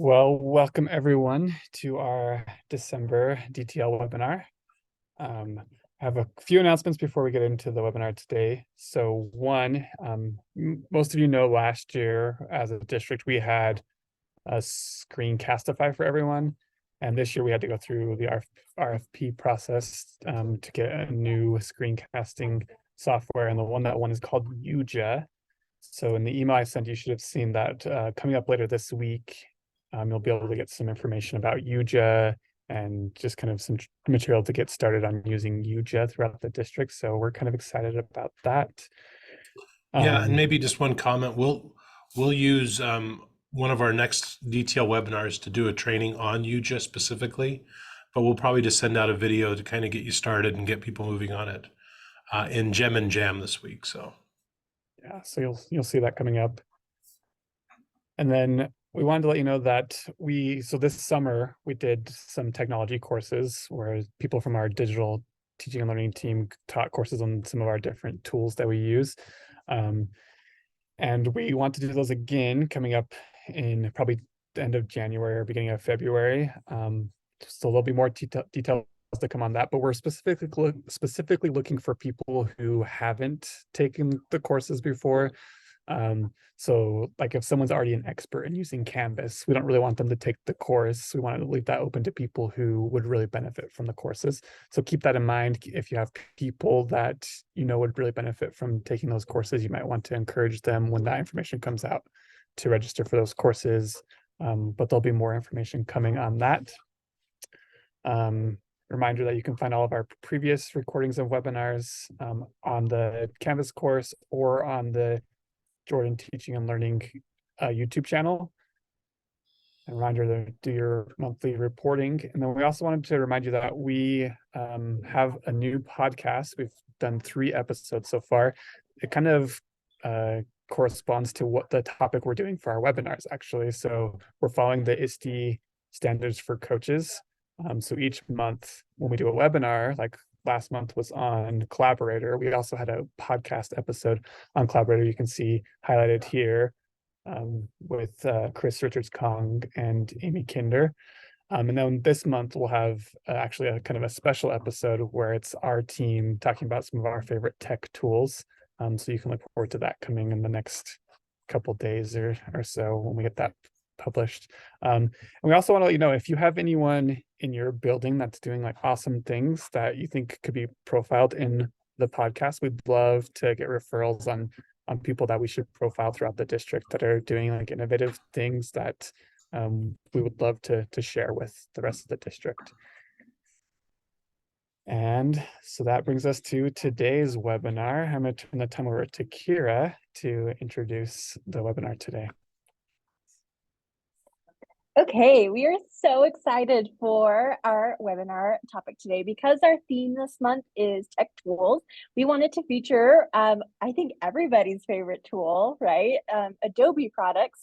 Well, welcome everyone to our December DTL webinar. I have a few announcements before we get into the webinar today. So one, most of you know last year as a district, we had a Screencastify for everyone. And this year we had to go through the RFP process to get a new screencasting software. And the one is called UJA. So in the email I sent, you should have seen that coming up later this week. You'll be able to get some information about UJA and just kind of some material to get started on using UJA throughout the district. So we're kind of excited about that. Yeah, and maybe just one comment. We'll use one of our next DTL webinars to do a training on UJA specifically, but we'll probably just send out a video to kind of get you started and get people moving on it in Gem and Jam this week. So yeah, so you'll see that coming up. And then we wanted to let you know that so this summer we did some technology courses where people from our digital teaching and learning team taught courses on some of our different tools that we use. And we want to do those again coming up in probably the end of January or beginning of February. So there'll be more details to come on that, but we're specifically looking for people who haven't taken the courses before. So like if someone's already an expert in using Canvas, we don't really want them to take the course. We want to leave that open to people who would really benefit from the courses. So keep that in mind. If you have people that you know would really benefit from taking those courses, you might want to encourage them when that information comes out to register for those courses. But there'll be more information coming on that. Reminder that you can find all of our previous recordings of webinars on the Canvas course or on the Jordan Teaching and Learning YouTube channel. A reminder to do your monthly reporting. And then we also wanted to remind you that we have a new podcast. We've done 3 episodes so far. It kind of corresponds to what the topic we're doing for our webinars, actually. So we're following the ISTE standards for coaches. So each month when we do a webinar, like last month was on Collaborator, we also had a podcast episode on Collaborator. You can see highlighted here with Chris Richards-Kong and Amy Kinder. And then this month we'll have actually a kind of a special episode where it's our team talking about some of our favorite tech tools. So you can look forward to that coming in the next couple days or so when we get that published. And we also want to let you know if you have anyone in your building that's doing like awesome things that you think could be profiled in the podcast, we'd love to get referrals on people that we should profile throughout the district that are doing like innovative things that we would love to share with the rest of the district. And so that brings us to today's webinar. I'm going to turn the time over to Kira to introduce the webinar today. Okay, we are so excited for our webinar topic today because our theme this month is tech tools. We wanted to feature, I think, everybody's favorite tool, right? Adobe products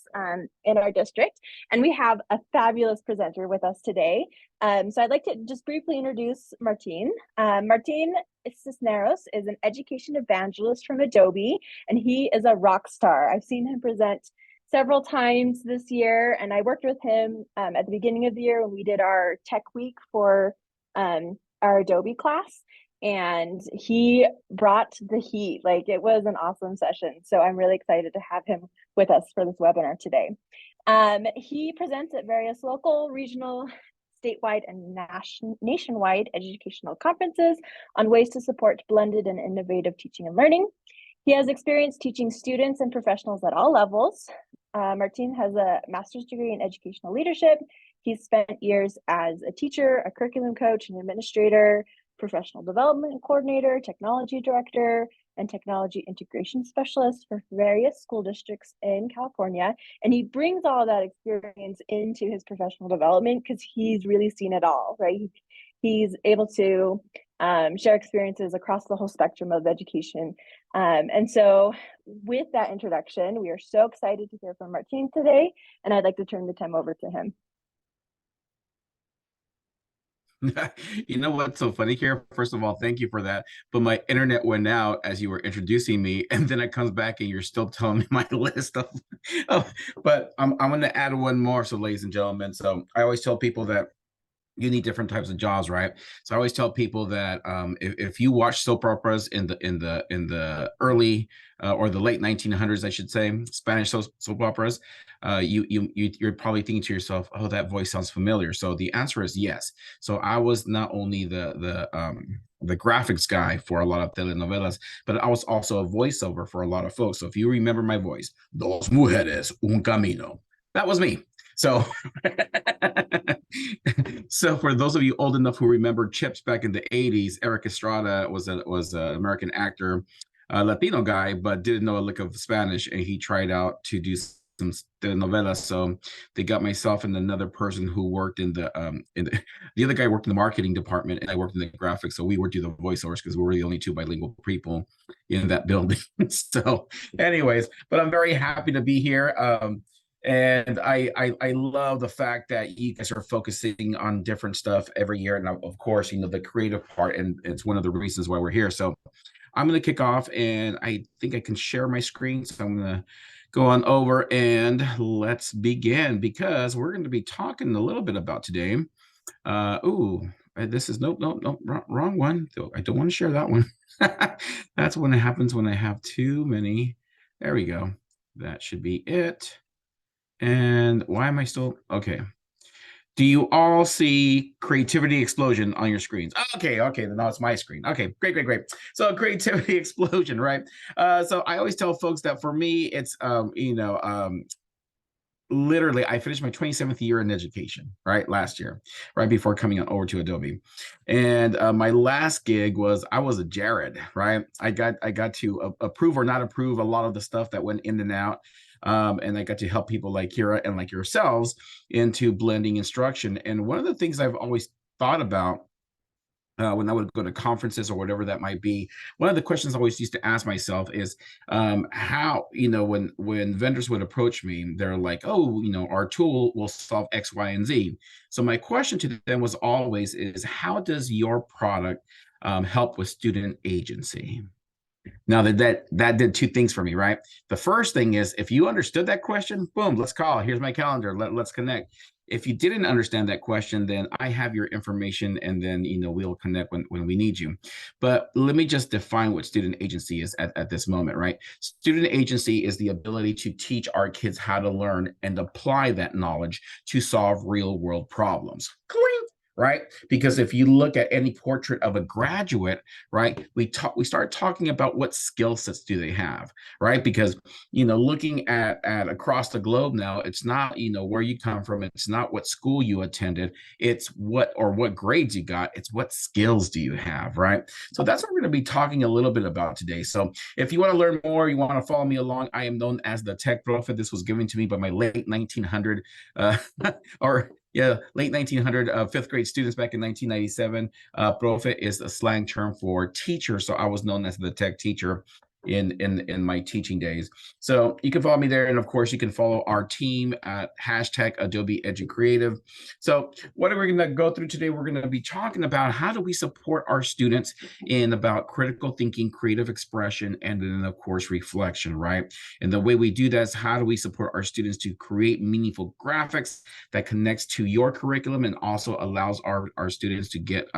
in our district. And we have a fabulous presenter with us today. So I'd like to just briefly introduce Martin. Martin Cisneros is an education evangelist from Adobe, and he is a rock star. I've seen him present several times this year, and I worked with him at the beginning of the year when we did our tech week for our Adobe class, and he brought the heat. Like, it was an awesome session. So I'm really excited to have him with us for this webinar today. He presents at various local, regional, statewide, and nationwide educational conferences on ways to support blended and innovative teaching and learning. He has experience teaching students and professionals at all levels. Martin has a master's degree in educational leadership. He's spent years as a teacher, a curriculum coach, an administrator, professional development coordinator, technology director, and technology integration specialist for various school districts in California. And he brings all that experience into his professional development because he's really seen it all, right? He's able to share experiences across the whole spectrum of education. And so with that introduction, we are so excited to hear from Martin today, and I'd like to turn the time over to him. You know what's so funny here? First of all, thank you for that. But my internet went out as you were introducing me, and then it comes back and you're still telling me my list of but I'm going to add one more. So, ladies and gentlemen, so I always tell people that you need different types of jobs, right? So I always tell people that if you watch soap operas in the early or the late 1900s, I should say, Spanish soap operas, you're probably thinking to yourself, oh, that voice sounds familiar. So the answer is yes. So I was not only the graphics guy for a lot of telenovelas, but I was also a voiceover for a lot of folks. So if you remember my voice, Dos mujeres, un camino, that was me. So, so for those of you old enough who remember Chips back in the 80s, Eric Estrada was an American actor, a Latino guy, but didn't know a lick of Spanish, and he tried out to do some telenovelas. So they got myself and another person who worked the other guy worked in the marketing department, and I worked in the graphics. So we would do the voiceovers because we were the only two bilingual people in that building. So, anyways, but I'm very happy to be here. And I love the fact that you guys are focusing on different stuff every year. And of course, the creative part, and it's one of the reasons why we're here. So I'm going to kick off, and I think I can share my screen. So I'm going to go on over and let's begin, because we're going to be talking a little bit about today. This is nope, wrong one. I don't want to share that one. That's when it happens when I have too many. There we go. That should be it. And why am I still okay? Do you all see creativity explosion on your screens? Okay, then now it's my screen. Okay, great. So creativity explosion, right? So I always tell folks that for me, it's literally, I finished my 27th year in education, right? Last year, right before coming on over to Adobe. And my last gig was, I was a Jared, right? I got to approve or not approve a lot of the stuff that went in and out. And I got to help people like Kira and like yourselves into blending instruction. And one of the things I've always thought about when I would go to conferences or whatever that might be, one of the questions I always used to ask myself is how, when vendors would approach me, they're like, oh, our tool will solve X, Y, and Z. So my question to them was always is, how does your product help with student agency? Now that did two things for me, right? The first thing is, if you understood that question, boom, let's call. Here's my calendar. Let's connect. If you didn't understand that question, then I have your information, and then we'll connect when we need you. But let me just define what student agency is at this moment, right? Student agency is the ability to teach our kids how to learn and apply that knowledge to solve real world problems. Right? Because if you look at any portrait of a graduate, right, we start talking about what skill sets do they have, right? Because looking at across the globe now, it's not where you come from, it's not what school you attended, it's what grades you got, it's what skills do you have, right? So that's what we're going to be talking a little bit about today. So if you want to learn more, you want to follow me along, I am known as the Tech Prophet. This was given to me by my late 1900 late 1900 fifth grade students back in 1997. Profe is a slang term for teacher. So I was known as the tech teacher in my teaching days. So you can follow me there. And of course, you can follow our team at hashtag Adobe EduCreative. So what are we going to go through today? We're going to be talking about how do we support our students in about critical thinking, creative expression, and then of course, reflection, right? And the way we do that is, how do we support our students to create meaningful graphics that connects to your curriculum and also allows our students to get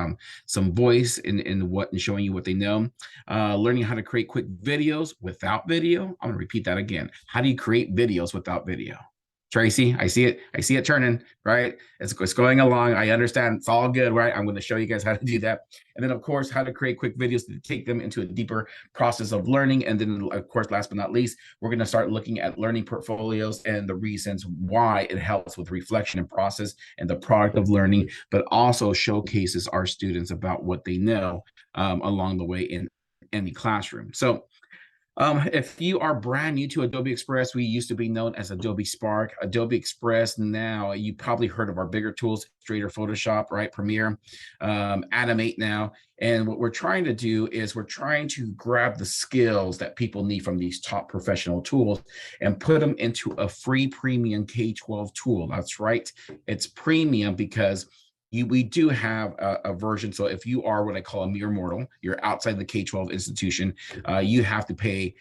some voice in showing you what they know, learning how to create quick videos without video. I'm going to repeat that again. How do you create videos without video? Tracy, I see it turning, right? It's going along. I understand. It's all good, right? I'm going to show you guys how to do that. And then, of course, how to create quick videos to take them into a deeper process of learning. And then, of course, last but not least, we're going to start looking at learning portfolios and the reasons why it helps with reflection and process and the product of learning, but also showcases our students about what they know along the way in any classroom. So if you are brand new to Adobe Express, we used to be known as Adobe Spark. Adobe Express now, you probably heard of our bigger tools, Illustrator, Photoshop, right? Premiere, Animate now. And what we're trying to do is we're trying to grab the skills that people need from these top professional tools and put them into a free premium K-12 tool. That's right. It's premium because we do have a version. So if you are what I call a mere mortal, you're outside the K-12 institution, you have to pay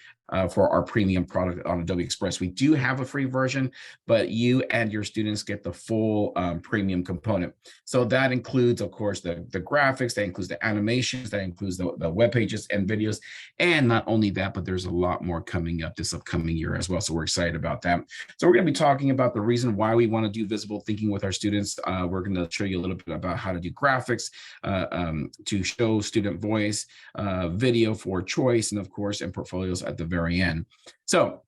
for our premium product on Adobe Express. We do have a free version, but you and your students get the full premium component. So that includes, of course, the graphics, that includes the animations, that includes the web pages and videos. And not only that, but there's a lot more coming up this upcoming year as well. So we're excited about that. So we're going to be talking about the reason why we want to do visible thinking with our students. We're going to show you a little bit about how to do graphics to show student voice, video for choice, and of course, and portfolios at the very end. So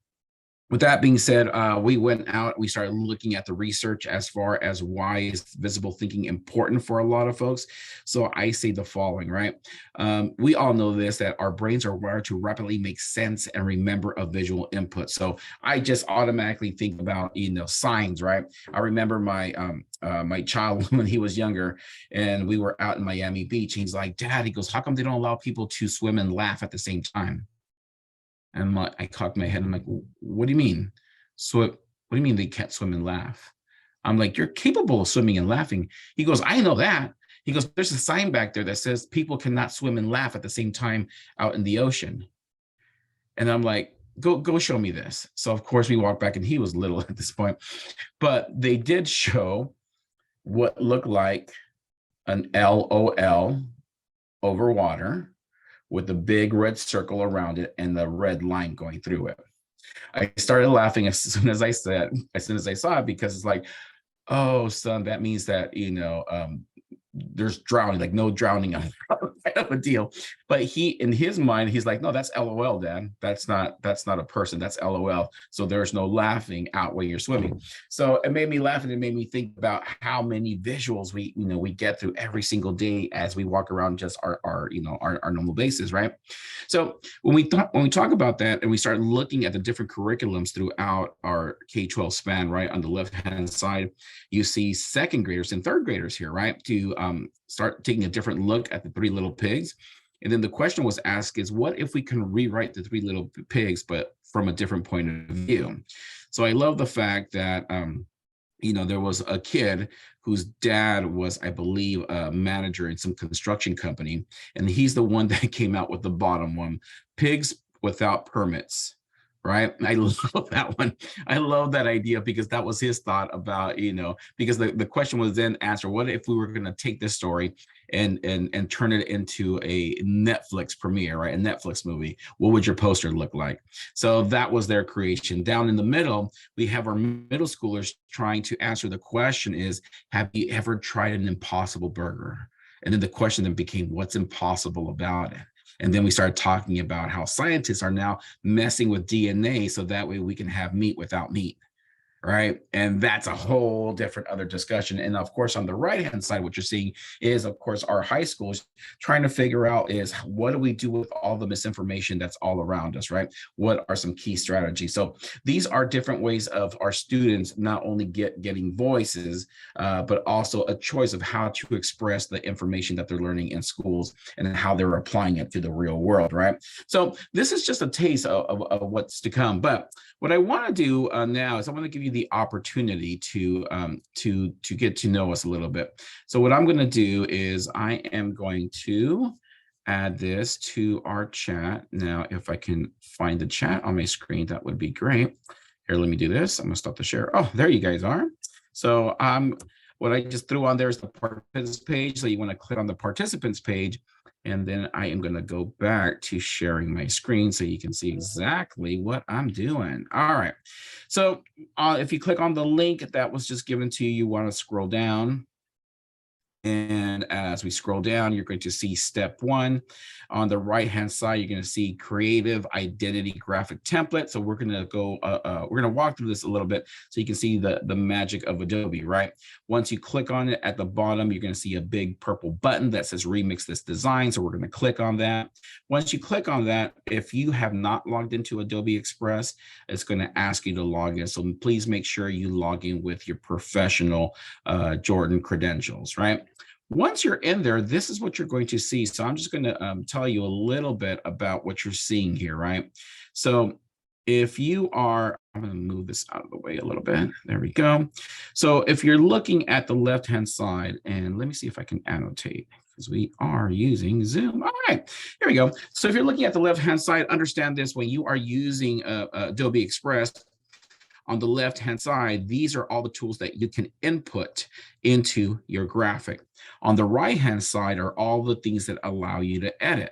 with that being said, we went out, we started looking at the research as far as why is visible thinking important for a lot of folks. So I say the following, right? We all know this, that our brains are wired to rapidly make sense and remember a visual input. So I just automatically think about, signs, right? I remember my my child when he was younger, and we were out in Miami Beach. He's like, Dad, he goes, how come they don't allow people to swim and laugh at the same time? And I cocked my head. I'm like, what do you mean? What do you mean they can't swim and laugh? I'm like, you're capable of swimming and laughing. He goes, I know that. He goes, there's a sign back there that says people cannot swim and laugh at the same time out in the ocean. And I'm like, go show me this. So of course we walked back, and he was little at this point, but they did show what looked like an LOL over water, with the big red circle around it and the red line going through it. I started laughing as soon as I saw it, because it's like, oh, son, that means that, there's drowning, like no drowning kind of a deal. But in his mind, he's like, no, that's LOL, Dad. That's not a person. That's LOL. So there's no laughing out when you're swimming. So it made me laugh, and it made me think about how many visuals we get through every single day as we walk around just our normal basis, right? So when we talk about that, and we start looking at the different curriculums throughout our K-12 span, right, on the left-hand side, you see second graders and third graders here, right, to start taking a different look at the Three Little Pigs. And then the question was asked is, what if we can rewrite the Three Little Pigs, but from a different point of view? So I love the fact that, there was a kid whose dad was, I believe, a manager in some construction company. And he's the one that came out with the bottom one, pigs without permits. Right. I love that one. I love that idea, because that was his thought about, because the question was then answered, what if we were going to take this story and turn it into a Netflix premiere, right? A Netflix movie. What would your poster look like? So that was their creation. Down in the middle, we have our middle schoolers trying to answer the question is, have you ever tried an impossible burger? And then the question then became, what's impossible about it? And then we started talking about how scientists are now messing with DNA so that way we can have meat without meat, right? And that's a whole different other discussion. And of course, on the right-hand side, what you're seeing is, of course, our high schools trying to figure out is, what do we do with all the misinformation that's all around us, right? What are some key strategies? So these are different ways of our students not only getting voices, but also a choice of how to express the information that they're learning in schools and how they're applying it to the real world, right? So this is just a taste of what's to come. But what I want to do now is I want to give you the opportunity to get to know us a little bit. So what I'm going to do is I am going to add this to our chat. Now, if I can find the chat on my screen, that would be great. Here, let me do this. I'm going to stop the share. Oh, there you guys are. So what I just threw on there is the participants page. So you want to click on the participants page. And then I am going to go back to sharing my screen so you can see exactly what I'm doing. All right. So if you click on the link that was just given to you, you want to scroll down. And as we scroll down, you're going to see step 1. On the right-hand side, you're going to see creative identity graphic template. So we're going to go, we're going to walk through this a little bit so you can see the magic of Adobe, right? Once you click on it at the bottom, you're going to see a big purple button that says remix this design. So we're going to click on that. Once you click on that, if you have not logged into Adobe Express, it's going to ask you to log in. So please make sure you log in with your professional Jordan credentials, right? Once you're in there, this is what you're going to see. So I'm just going to tell you a little bit about what you're seeing here, right? So if you are, I'm going to move this out of the way a little bit. There we go. So if you're looking at the left-hand side, and let me see if I can annotate, because we are using Zoom. All right, here we go. So if you're looking at the left-hand side, understand this: when you are using Adobe Express, on the left-hand side, these are all the tools that you can input into your graphic. On the right-hand side are all the things that allow you to edit.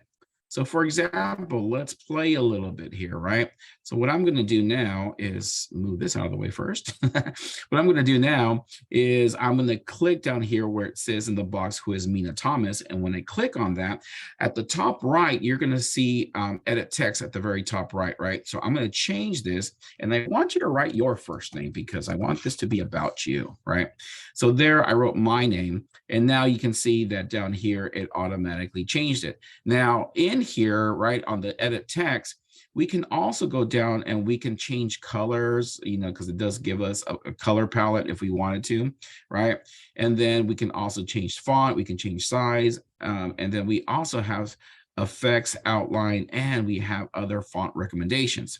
So for example, let's play a little bit here, right? So what I'm going to do now is move this out of the way first. What I'm going to do now is I'm going to click down here where it says in the box, who is Mina Thomas? And when I click on that, at the top right, you're going to see edit text at the very top right, right? So I'm going to change this, and I want you to write your first name because I want this to be about you, right? So there I wrote my name, and now you can see that down here, it automatically changed it. Now in here, right, on the edit text, we can also go down and we can change colors, you know, because it does give us a color palette if we wanted to, right? And then we can also change font, we can change size, and then we also have effects, outline, and we have other font recommendations.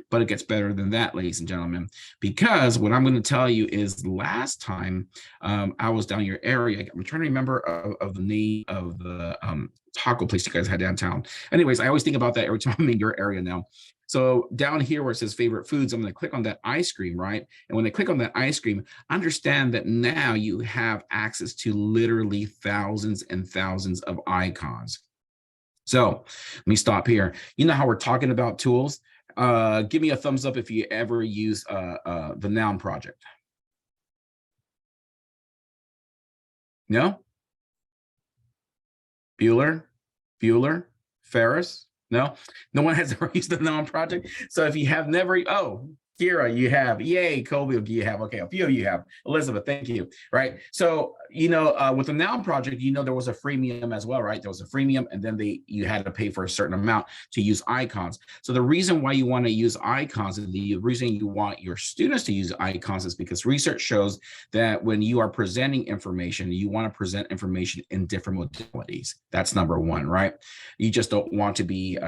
But it gets better than that, ladies and gentlemen, because what I'm going to tell you is last time I was down your area, I'm trying to remember of the name of the taco place you guys had downtown. Anyways, I always think about that every time I'm in your area now. So down here where it says favorite foods, I'm going to click on that ice cream, right? And when I click on that ice cream, understand that now you have access to literally thousands and thousands of icons. So let me stop here. You know how we're talking about tools? Give me a thumbs up if you ever use the Noun project. No? Bueller, Ferris? No? No one has ever used the Noun project? So if you have never, oh, Kira, you have. Yay, Colby, you have. Okay, a few of you have. Elizabeth, thank you. Right. So, you know, with the Noun project, you know, there was a freemium as well, right? There was a freemium, and then you had to pay for a certain amount to use icons. So the reason why you want to use icons, and the reason you want your students to use icons, is because research shows that when you are presenting information, you want to present information in different modalities. That's number one, right? You just don't want to be,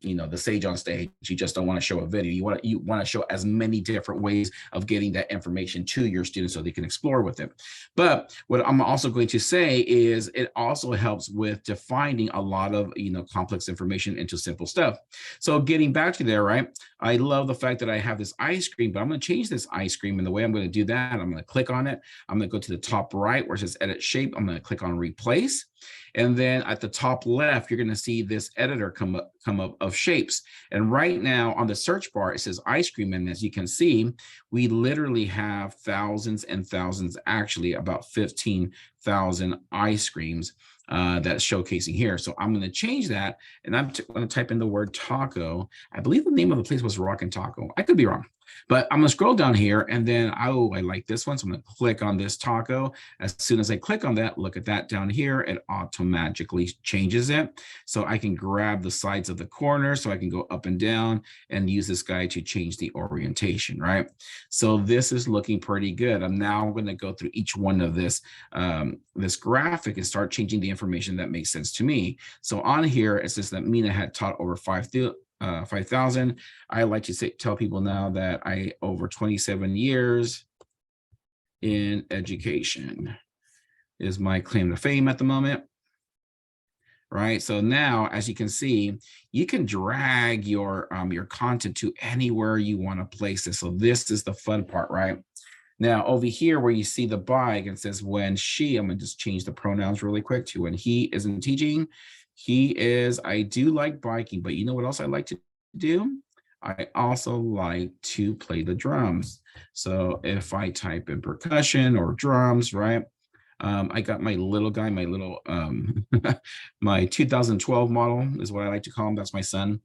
you know, the sage on stage. You just don't want to show a video. You want to show as many different ways of getting that information to your students so they can explore with it. But what I'm also going to say is it also helps with defining a lot of, you know, complex information into simple stuff. So getting back to there, right? I love the fact that I have this ice cream, but I'm going to change this ice cream. And the way I'm going to do that, I'm going to click on it. I'm going to go to the top right where it says edit shape. I'm going to click on replace. And then at the top left, you're going to see this editor come up of shapes. And right now on the search bar, it says ice cream. And as you can see, we literally have thousands and thousands, actually about 15,000 ice creams that's showcasing here. So I'm going to change that. And I'm going to type in the word taco. I believe the name of the place was Rockin' Taco. I could be wrong. But I'm going to scroll down here, and then, I like this one. So I'm going to click on this taco. As soon as I click on that, look at that down here, it automatically changes it. So I can grab the sides of the corner, so I can go up and down and use this guy to change the orientation, right? So this is looking pretty good. I'm now going to go through each one of this graphic and start changing the information that makes sense to me. So on here, it says that Mina had taught over 5,000. I like to tell people now that I over 27 years in education is my claim to fame at the moment. Right. So now, as you can see, you can drag your content to anywhere you want to place it. So this is the fun part, right? Now over here where you see the bike, it says when she, I'm going to just change the pronouns really quick to when he isn't teaching. He is, I do like biking, but you know what else I like to do? I also like to play the drums. So if I type in percussion or drums, right? I got my little guy, my little, my 2012 model is what I like to call him. That's my son,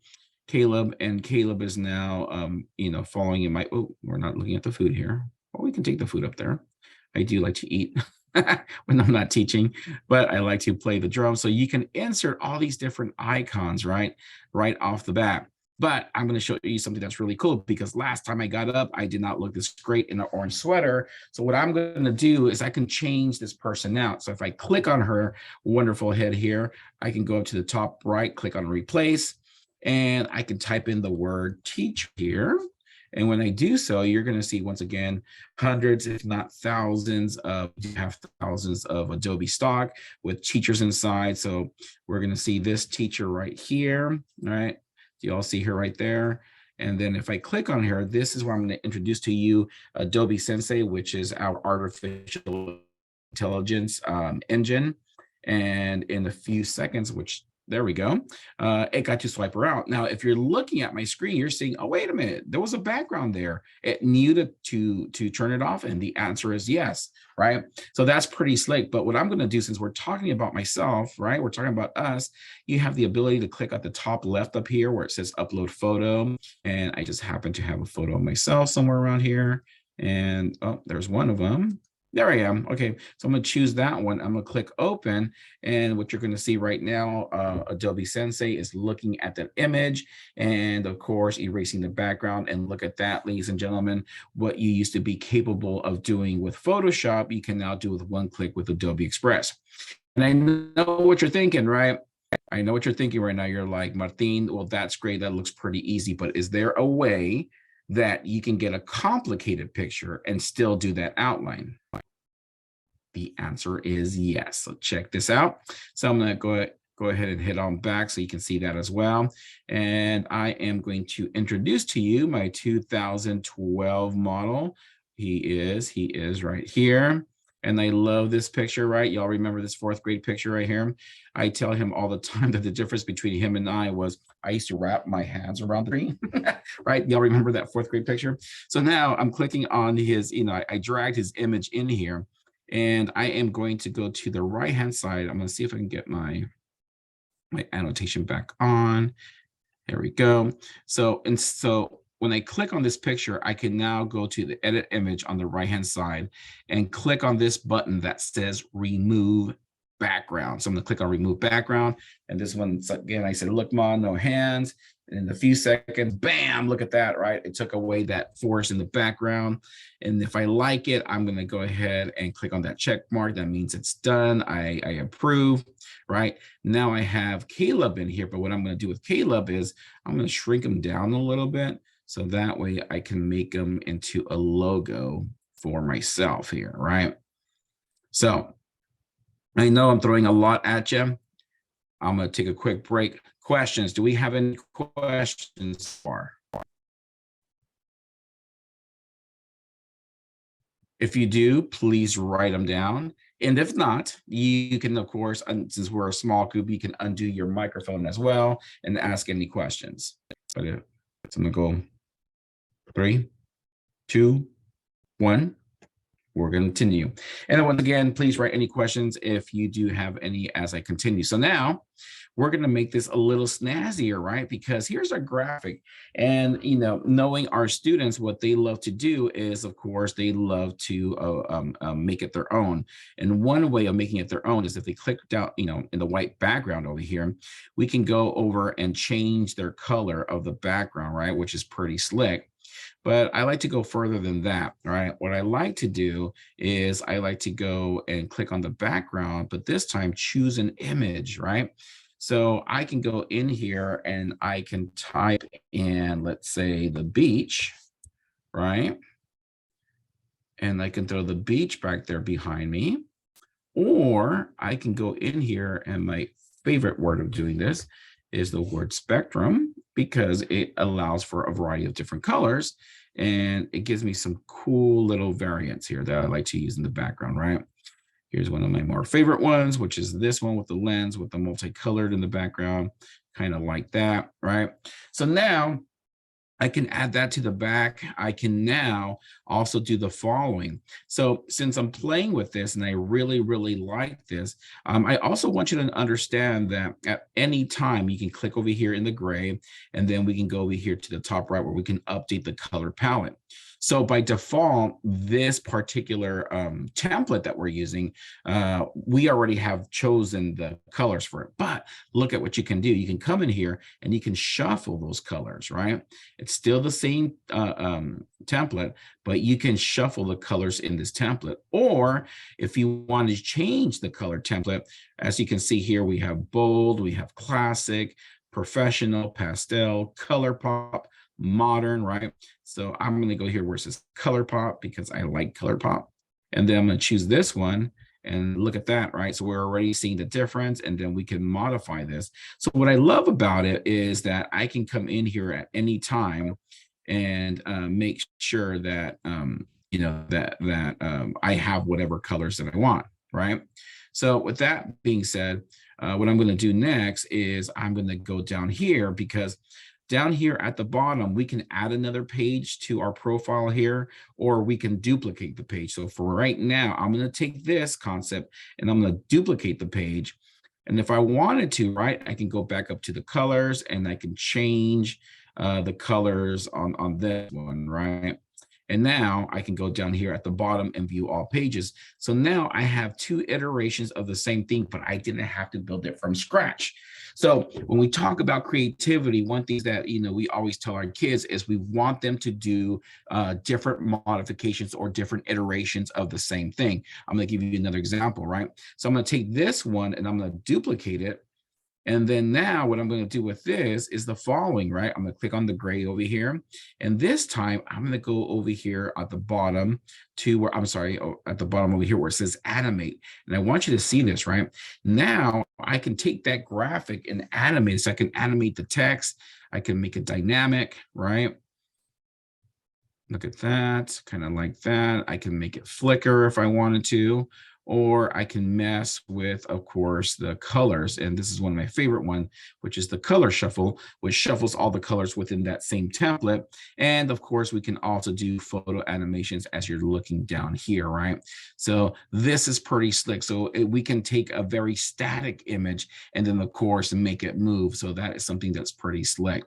Caleb. And Caleb is now, you know, following in my, oh, we're not looking at the food here. Well, we can take the food up there. I do like to eat when I'm not teaching, but I like to play the drum. So you can insert all these different icons, right off the bat. But I'm going to show you something that's really cool, because last time I got up, I did not look this great in an orange sweater. So what I'm going to do is I can change this person out. So if I click on her wonderful head here, I can go up to the top right, click on replace, and I can type in the word teach here. And when I do so, you're going to see, once again, hundreds, if not thousands of, you have thousands of Adobe stock with teachers inside. So we're going to see this teacher right here. All right. You all see her right there. And then if I click on her, this is where I'm going to introduce to you Adobe Sensei, which is our artificial intelligence engine. And in a few seconds, which there we go, it got to swipe her out. Now, if you're looking at my screen, you're seeing, oh, wait a minute, there was a background there. It needed to turn it off, and the answer is yes, right? So that's pretty slick. But what I'm going to do, since we're talking about myself, right, we're talking about us, you have the ability to click at the top left up here where it says upload photo. And I just happen to have a photo of myself somewhere around here. And oh, there's one of them. There I am. Okay, so I'm going to choose that one. I'm going to click open. And what you're going to see right now, Adobe Sensei is looking at that image and, of course, erasing the background. And look at that, ladies and gentlemen, what you used to be capable of doing with Photoshop, you can now do with one click with Adobe Express. And I know what you're thinking, right? I know what you're thinking right now. You're like, Martin, well, that's great. That looks pretty easy. But is there a way that you can get a complicated picture and still do that outline? The answer is yes. So check this out. So I'm going to go ahead and hit on back so you can see that as well. And I am going to introduce to you my 2012 model. He is right here. And I love this picture, right? Y'all remember this 4th grade picture right here? I tell him all the time that the difference between him and I was I used to wrap my hands around the tree, right? Y'all remember that 4th grade picture? So now I'm clicking on his, I dragged his image in here, and I am going to go to the right-hand side. I'm going to see if I can get my annotation back on. There we go. So when I click on this picture, I can now go to the edit image on the right-hand side and click on this button that says remove background. So I'm going to click on remove background. And this one, again, I said, look, Ma, no hands. And in a few seconds, bam, look at that, right? It took away that forest in the background. And if I like it, I'm going to go ahead and click on that check mark. That means it's done. I approve, right? Now I have Caleb in here. But what I'm going to do with Caleb is I'm going to shrink him down a little bit. So that way I can make them into a logo for myself here, right? So I know I'm throwing a lot at you. I'm going to take a quick break. Questions? Do we have any questions for? If you do, please write them down. And if not, you can, of course, since we're a small group, you can undo your microphone as well and ask any questions. But I'm going to go 3, 2, 1. We're going to continue. And then once again, please write any questions if you do have any as I continue. So now we're going to make this a little snazzier, right? Because here's our graphic. And, knowing our students, what they love to do is, of course, they love to make it their own. And one way of making it their own is if they click down, in the white background over here, we can go over and change their color of the background, right? Which is pretty slick. But I like to go further than that, right? What I like to do is I like to go and click on the background, but this time choose an image, right? So I can go in here and I can type in, let's say, the beach, right? And I can throw the beach back there behind me. Or I can go in here, and my favorite word of doing this is the word spectrum, because it allows for a variety of different colors. And it gives me some cool little variants here that I like to use in the background, right? Here's one of my more favorite ones, which is this one with the lens with the multicolored in the background, kind of like that, right? So now I can add that to the back. I can now also do the following. So since I'm playing with this and I really, really like this, I also want you to understand that at any time you can click over here in the gray, and then we can go over here to the top right where we can update the color palette. So by default, this particular template that we're using, we already have chosen the colors for it. But look at what you can do. You can come in here and you can shuffle those colors, right? It's still the same template, but you can shuffle the colors in this template. Or if you want to change the color template, as you can see here, we have bold, we have classic, professional, pastel, color pop, modern, right? So I'm going to go here where it says color pop because I like color pop. And then I'm going to choose this one and look at that, right? So we're already seeing the difference, and then we can modify this. So what I love about it is that I can come in here at any time and make sure that, you know, that I have whatever colors that I want, right? So with that being said, what I'm going to do next is I'm going to go down here, because down here at the bottom, we can add another page to our profile here, or we can duplicate the page. So for right now, I'm going to take this concept and I'm going to duplicate the page. And if I wanted to, right, I can go back up to the colors and I can change the colors on this one, right? And now I can go down here at the bottom and view all pages. So now I have 2 iterations of the same thing, but I didn't have to build it from scratch. So when we talk about creativity, one thing that, you know, we always tell our kids is we want them to do different modifications or different iterations of the same thing. I'm going to give you another example, right? So I'm going to take this one and I'm going to duplicate it. And then now what I'm going to do with this is the following, right? I'm going to click on the gray over here. And this time I'm going to go over here at the bottom to where, I'm sorry, at the bottom over here where it says animate. And I want you to see this, right? Now I can take that graphic and animate it. So I can animate the text. I can make it dynamic, right? Look at that, kind of like that. I can make it flicker if I wanted to, or I can mess with, of course, the colors. And this is one of my favorite one, which is the color shuffle, which shuffles all the colors within that same template. And of course, we can also do photo animations as you're looking down here, right? So this is pretty slick. So we can take a very static image and then, of course, make it move. So that is something that's pretty slick.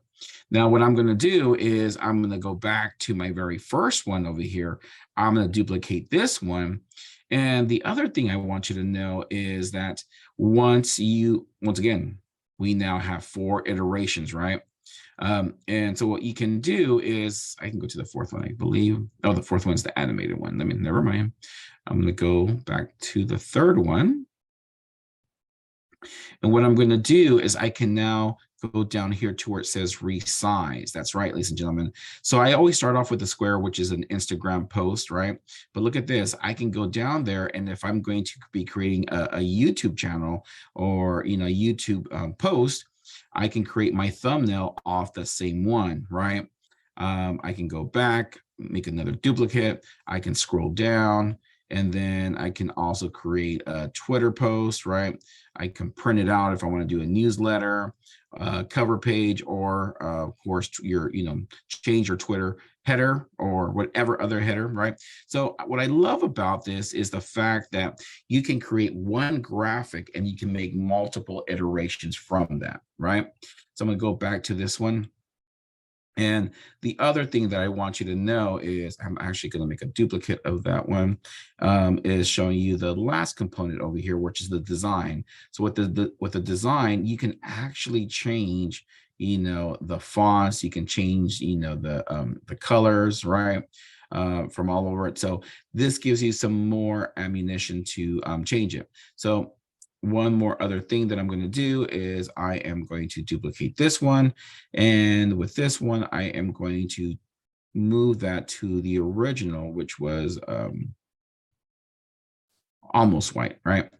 Now, what I'm going to do is I'm going to go back to my very first one over here. I'm going to duplicate this one. And the other thing I want you to know is that once again, we now have 4 iterations, right? And so what you can do is, I can go to the 4th one, I believe. Oh, the 4th one's the animated one. Never mind. I'm going to go back to the 3rd one. And what I'm going to do is I can now go down here to where it says resize. That's right, ladies and gentlemen. So I always start off with a square, which is an Instagram post, right? But look at this. I can go down there, and if I'm going to be creating a YouTube channel or, you know, YouTube post, I can create my thumbnail off the same one, right? I can go back, make another duplicate. I can scroll down, and then I can also create a Twitter post, right? I can print it out if I want to do a newsletter, cover page, or of course, change your Twitter header or whatever other header, right? So what I love about this is the fact that you can create one graphic and you can make multiple iterations from that, right? So I'm going to go back to this one. And the other thing that I want you to know is, I'm actually going to make a duplicate of that one, is showing you the last component over here, which is the design. So with the design, you can actually change, you know, the fonts, you can change, you know, the colors, right? From all over it. So this gives you some more ammunition to change it. So one more other thing that I'm going to do is I am going to duplicate this one. And with this one, I am going to move that to the original, which was almost white, right?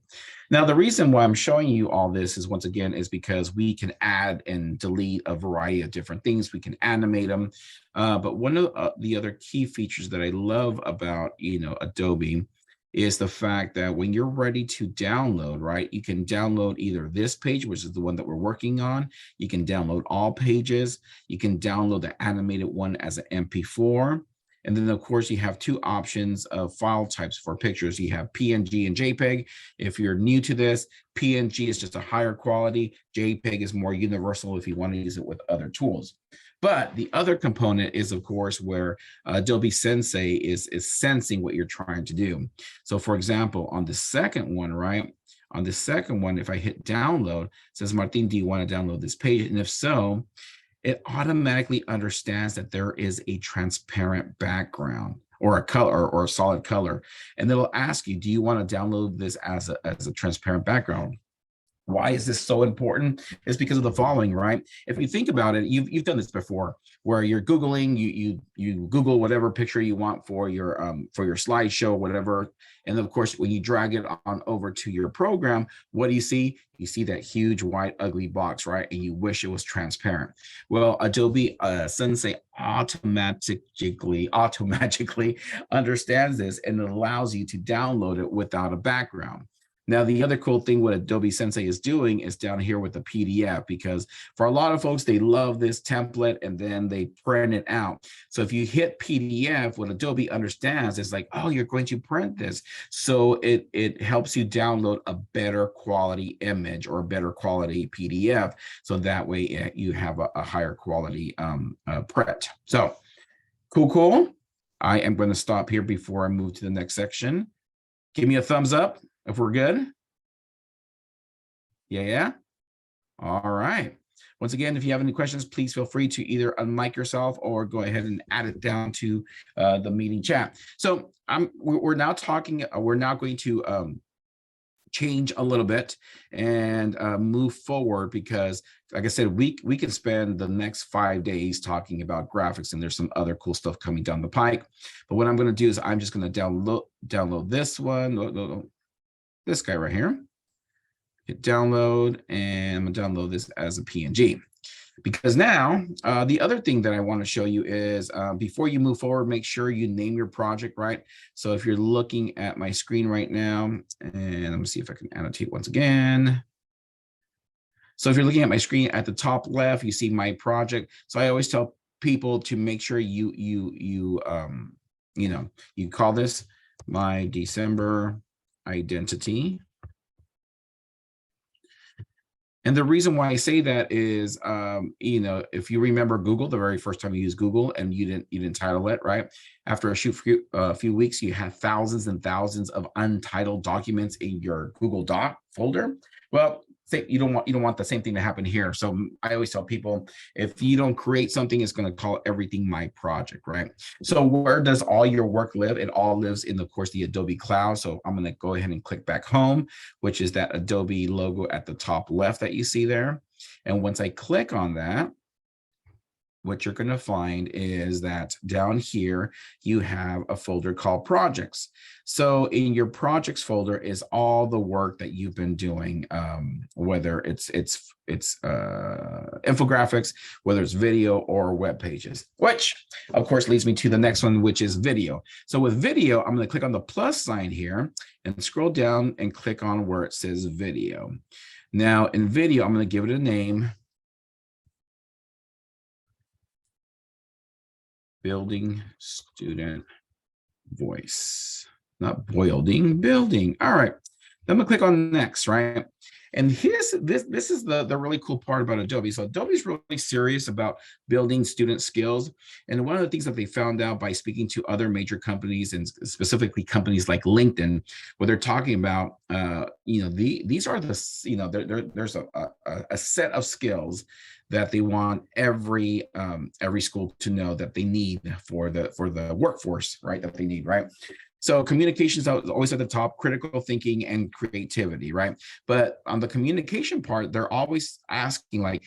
Now, the reason why I'm showing you all this is, once again, is because we can add and delete a variety of different things. We can animate them. But one of the other key features that I love about, you know, Adobe is the fact that when you're ready to download, right, you can download either this page, which is the one that we're working on. You can download all pages. You can download the animated one as an MP4. And then, of course, you have 2 options of file types for pictures. You have PNG and JPEG. If you're new to this, PNG is just a higher quality. JPEG is more universal if you want to use it with other tools. But the other component is, of course, where Adobe Sensei is sensing what you're trying to do. So, for example, on the second one, right? On the second one, if I hit download, it says, Martin, do you want to download this page? And if so, it automatically understands that there is a transparent background or a color or a solid color. And it'll ask you, do you want to download this as a transparent background? Why is this so important? It's because of the following, right? If you think about it, you've done this before, where you're Googling, you Google whatever picture you want for your slideshow, whatever. And of course, when you drag it on over to your program, what do you see? You see that huge, white, ugly box, right? And you wish it was transparent. Well, Adobe Sensei automatically understands this, and it allows you to download it without a background. Now, the other cool thing what Adobe Sensei is doing is down here with the PDF, because for a lot of folks, they love this template and then they print it out. So if you hit PDF, what Adobe understands is like, oh, you're going to print this. So it helps you download a better quality image or a better quality PDF. So that way you have a higher quality print. So cool. I am going to stop here before I move to the next section. Give me a thumbs up if we're good. Yeah. All right. Once again, if you have any questions, please feel free to either unmic yourself or go ahead and add it down to the meeting chat. So we're now going to change a little bit and move forward, because like I said, we can spend the next 5 days talking about graphics, and there's some other cool stuff coming down the pike. But what I'm going to do is I'm just going to download this one, this guy right here. Hit download, and I'm going to download this as a PNG. Because now, the other thing that I want to show you is before you move forward, make sure you name your project, right? So if you're looking at my screen right now, and let me see if I can annotate once again. So if you're looking at my screen at the top left, you see my project. So I always tell people to make sure you call this my December identity. And the reason why I say that is, if you remember Google, the very first time you used Google and you didn't title it, right? After a few weeks, you have thousands and thousands of untitled documents in your Google Doc folder. Well, you don't want the same thing to happen here. So I always tell people, if you don't create something, it's going to call everything my project, right? So where does all your work live? It all lives in, of course, the Adobe Cloud. So I'm going to go ahead and click back home, which is that Adobe logo at the top left that you see there. And once I click on that, what you're going to find is that down here, you have a folder called projects. So in your projects folder is all the work that you've been doing, whether it's infographics, whether it's video or web pages, which of course leads me to the next one, which is video. So with video, I'm going to click on the plus sign here and scroll down and click on where it says video. Now in video, I'm going to give it a name. Building student voice, not building. All right, then I'm gonna click on next, right? And this is the really cool part about Adobe. So Adobe's really serious about building student skills. And one of the things that they found out by speaking to other major companies, and specifically companies like LinkedIn, where they're talking about, these are there's a set of skills that they want every school to know that they need for the workforce, right? That they need, right? So communication is always at the top, critical thinking and creativity, right? But on the communication part, they're always asking, like,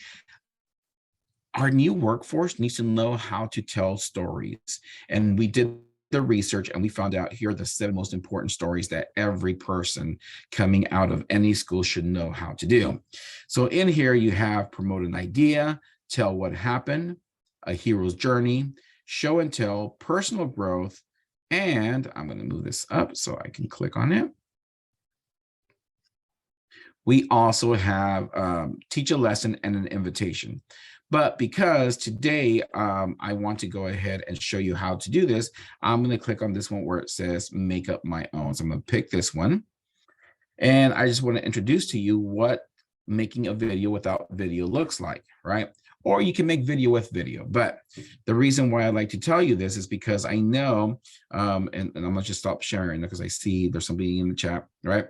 our new workforce needs to know how to tell stories. And we did the research and we found out here are the 7 most important stories that every person coming out of any school should know how to do. So in here you have promote an idea, tell what happened, a hero's journey, show and tell, personal growth, and I'm going to move this up so I can click on it. We also have teach a lesson and an invitation. But because today I want to go ahead and show you how to do this, I'm going to click on this one where it says make up my own. So I'm going to pick this one. And I just want to introduce to you what making a video without video looks like, right? Or you can make video with video. But the reason why I like to tell you this is because I know, and I'm going to just stop sharing because I see there's somebody in the chat, right?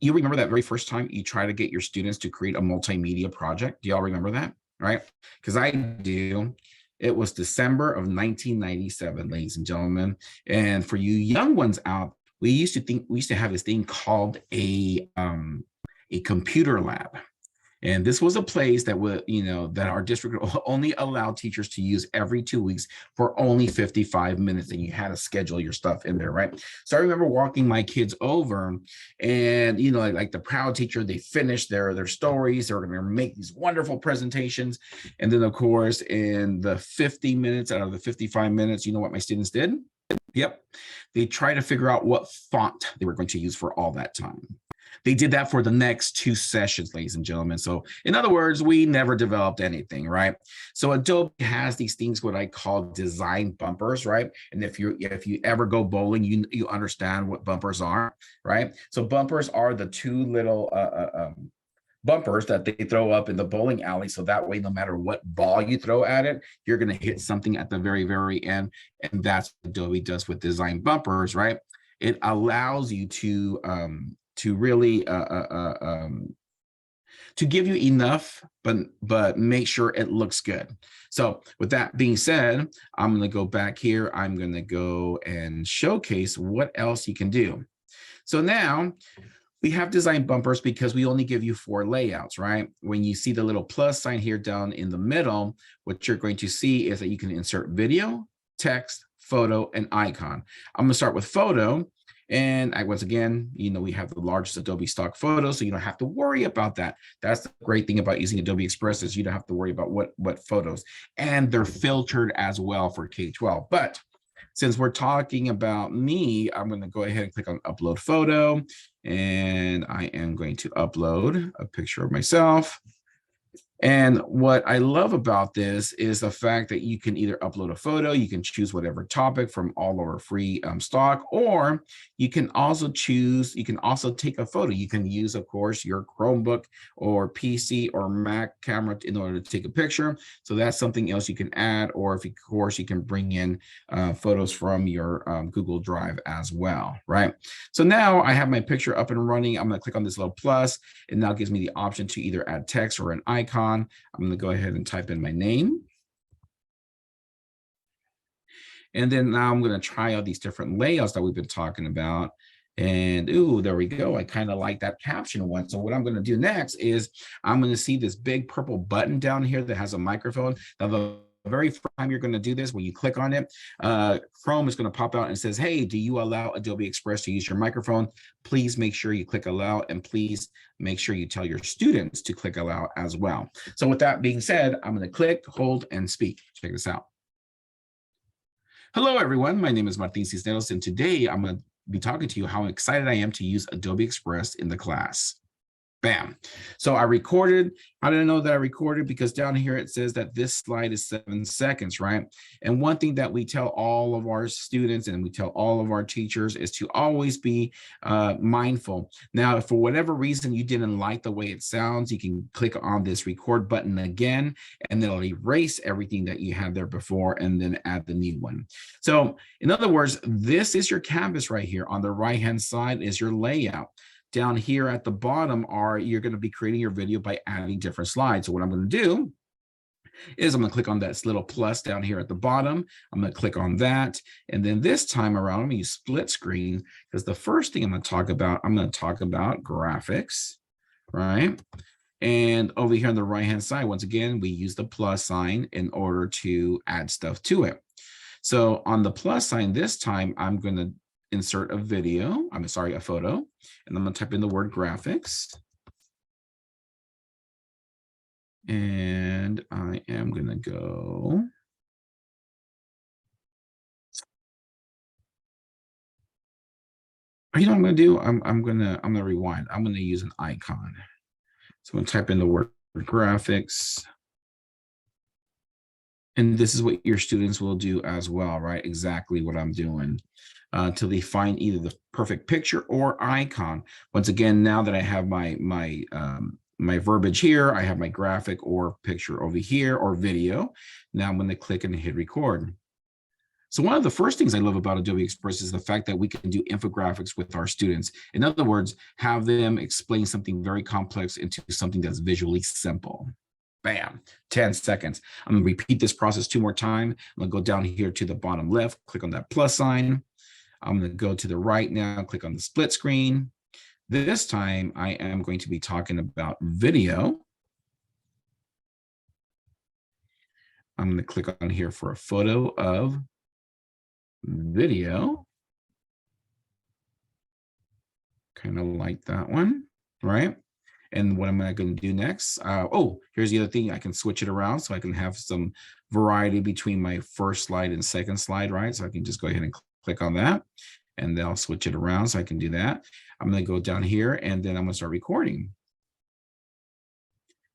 You remember that very first time you try to get your students to create a multimedia project? Do y'all remember that, right? Because I do. It was December of 1997, ladies and gentlemen. And for you young ones out we used to have this thing called a computer lab. And this was a place that would, that our district only allowed teachers to use every 2 weeks for only 55 minutes. And you had to schedule your stuff in there, right? So I remember walking my kids over and, like the proud teacher, they finished their stories. They were going to make these wonderful presentations. And then, of course, in the 50 minutes out of the 55 minutes, you know what my students did? Yep. They tried to figure out what font they were going to use for all that time. They did that for the next 2 sessions, ladies and gentlemen. So in other words, we never developed anything, right? So Adobe has these things, what I call design bumpers, right? And if you ever go bowling, you understand what bumpers are, right? So bumpers are the 2 little bumpers that they throw up in the bowling alley. So that way, no matter what ball you throw at it, you're going to hit something at the very, very end. And that's what Adobe does with design bumpers, right? It allows you to really to give you enough, but make sure it looks good. So with that being said, I'm going to go back here. I'm going to go and showcase what else you can do. So now we have design bumpers because we only give you 4 layouts, right? When you see the little plus sign here down in the middle, what you're going to see is that you can insert video, text, photo, and icon. I'm going to start with photo. And once again, we have the largest Adobe stock photos, so you don't have to worry about that. That's the great thing about using Adobe Express is you don't have to worry about what photos. And they're filtered as well for K-12. But since we're talking about me, I'm going to go ahead and click on upload photo. And I am going to upload a picture of myself. And what I love about this is the fact that you can either upload a photo, you can choose whatever topic from all our free stock, or you can also take a photo. You can use, of course, your Chromebook or PC or Mac camera in order to take a picture. So that's something else you can add, or of course, you can bring in photos from your Google Drive as well, right? So now I have my picture up and running. I'm going to click on this little plus. It now gives me the option to either add text or an icon. I'm going to go ahead and type in my name. And then now I'm going to try out these different layouts that we've been talking about. And ooh, there we go. I kind of like that caption one. So what I'm going to do next is I'm going to see this big purple button down here that has a microphone. Now, the very first time you're going to do this, when you click on it, Chrome is going to pop out and says, hey, do you allow Adobe Express to use your microphone? Please make sure you click allow, and please make sure you tell your students to click allow as well. So with that being said, I'm going to click, hold, and speak. Check this out. Hello, everyone. My name is Martin Cisneros, and today I'm going to be talking to you how excited I am to use Adobe Express in the class. Bam. So I recorded. How did I know that I recorded? Because down here it says that this slide is 7 seconds, right? And one thing that we tell all of our students and we tell all of our teachers is to always be mindful. Now, if for whatever reason you didn't like the way it sounds, you can click on this record button again, and it'll erase everything that you had there before and then add the new one. So in other words, this is your canvas right here. On the right-hand side is your layout. Down here at the bottom you're going to be creating your video by adding different slides. So what I'm going to do is I'm going to click on that little plus down here at the bottom. I'm going to click on that. And then this time around, I'm going to use split screen, because the first thing I'm going to talk about graphics, right? And over here on the right-hand side, once again, we use the plus sign in order to add stuff to it. So on the plus sign this time, I'm going to insert a photo, and I'm going to type in the word graphics. And I am going to go. You know what I'm going to do? I'm going to rewind. I'm going to use an icon. So I'm going to type in the word graphics. And this is what your students will do as well, right? Exactly what I'm doing. Till they find either the perfect picture or icon. Once again, now that I have my verbiage here, I have my graphic or picture over here or video. Now I'm going to click and hit record. So one of the first things I love about Adobe Express is the fact that we can do infographics with our students. In other words, have them explain something very complex into something that's visually simple. Bam, 10 seconds. I'm going to repeat this process 2 more times. I'm going to go down here to the bottom left, click on that plus sign. I'm going to go to the right now, click on the split screen. This time I am going to be talking about video. I'm going to click on here for a photo of video. Kind of like that one, right? And what am I going to do next? Oh, here's the other thing. I can switch it around so I can have some variety between my first slide and second slide, right? So I can just go ahead and click on that, and then I'll switch it around so I can do that. I'm going to go down here, and then I'm going to start recording.